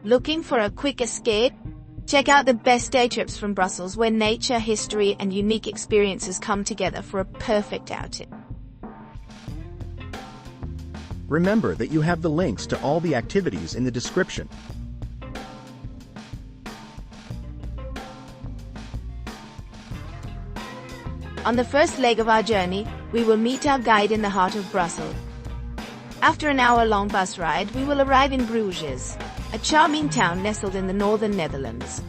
Looking for a quick escape? Check out the best day trips from Brussels, where nature, history, and unique experiences come together for a perfect outing. Remember that you have the links to all the activities in the description. On the first leg of our journey, we will meet our guide in the heart of Brussels. After an hour-long bus ride, we will arrive in Bruges, a charming town nestled in the northern Netherlands.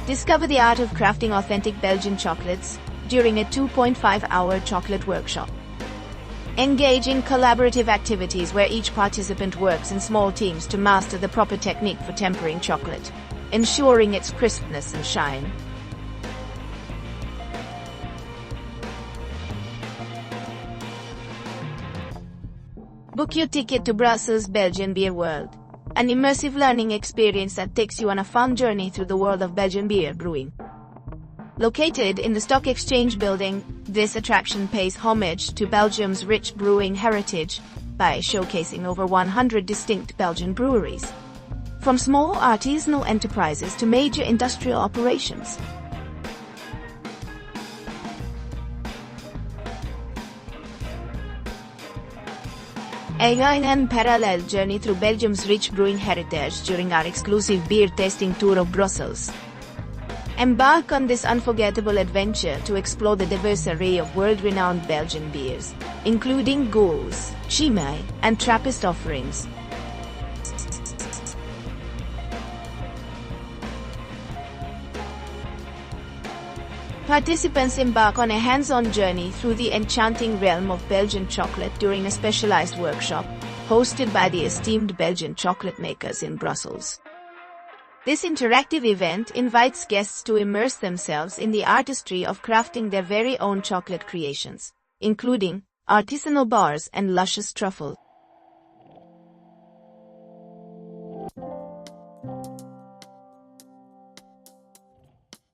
Discover the art of crafting authentic Belgian chocolates during a 2.5-hour chocolate workshop. Engage in collaborative activities where each participant works in small teams to master the proper technique for tempering chocolate, ensuring its crispness and shine. Book your ticket to Brussels Belgian Beer World, an immersive learning experience that takes you on a fun journey through the world of Belgian beer brewing. Located in the Stock Exchange building, this attraction pays homage to Belgium's rich brewing heritage by showcasing over 100 distinct Belgian breweries, from small artisanal enterprises to major industrial operations. A unparalleled journey through Belgium's rich brewing heritage during our exclusive beer tasting tour of Brussels. Embark on this unforgettable adventure to explore the diverse array of world-renowned Belgian beers, including Gauls, Chimay, and Trappist offerings. Participants embark on a hands-on journey through the enchanting realm of Belgian chocolate during a specialized workshop, hosted by the esteemed Belgian chocolate makers in Brussels. This interactive event invites guests to immerse themselves in the artistry of crafting their very own chocolate creations, including artisanal bars and luscious truffles.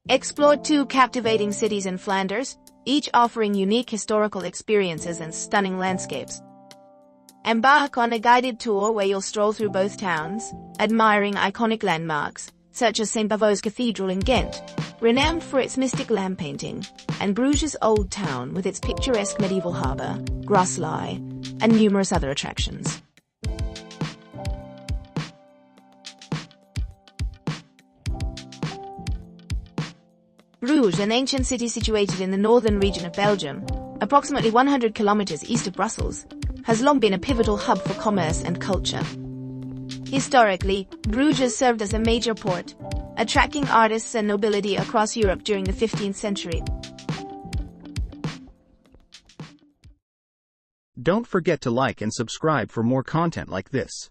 Explore 2 captivating cities in Flanders, each offering unique historical experiences and stunning landscapes. Embark on a guided tour where you'll stroll through both towns, admiring iconic landmarks, such as St. Bavo's Cathedral in Ghent, renowned for its mystic lamp painting, and Bruges' Old Town with its picturesque medieval harbour, Grasslei, and numerous other attractions. Bruges, an ancient city situated in the northern region of Belgium, approximately 100 kilometers east of Brussels, has long been a pivotal hub for commerce and culture. Historically, Bruges served as a major port, attracting artists and nobility across Europe during the 15th century. Don't forget to like and subscribe for more content like this.